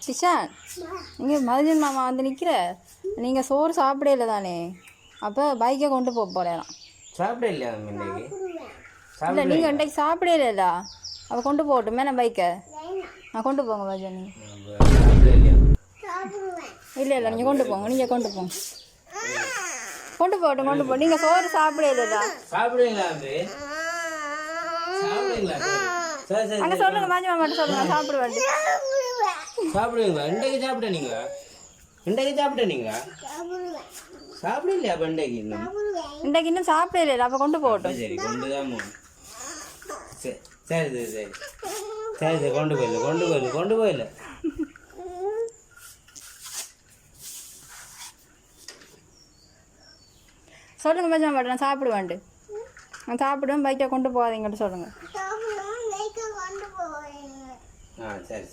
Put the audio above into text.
டிஷான் நீங்கள் மதியம் மாமா வந்து நிற்கிற நீங்கள் சோறு சாப்பிடல தானே அப்போ பைக்கை கொண்டு போக போகிறேன் சாப்பிட இல்லையா இன்னைக்கு இல்லை நீங்கள் இன்றைக்கு சாப்பிடல அப்போ கொண்டு போகட்டுமே நான் பைக்கை நான் கொண்டு போங்க மதியம் இல்லை இல்லை நீங்கள் கொண்டு போங்க நீங்கள் கொண்டு போங்க கொண்டு போகட்டும் கொண்டு போ நீங்கள் சோறு சாப்பிடலா சாப்பிடுவீங்களா அங்கே சொல்லுங்க மாஜிமா மட்டும் சொல்லுங்க சாப்பிடுவேன் சாப்பிடுவீங்களா இன்றைக்கு சாப்பிட்ட நீங்கள் இன்றைக்கு சாப்பிட்ட நீங்கள் சாப்பிடலையா அப்போ இன்றைக்கு இன்னும் சாப்பிடல அப்போ கொண்டு போகட்டும் சரி கொண்டு தான் சரி சரி சரி சரி சரி சரி கொண்டு போயிடல சொல்லுங்க மச்சான் மட்டும் நான் சாப்பிடுவேன்ட்டு நான் சாப்பிடுவேன் பைக்கை கொண்டு போகாதீங்கட்டு சொல்லுங்கள் ஆ சரி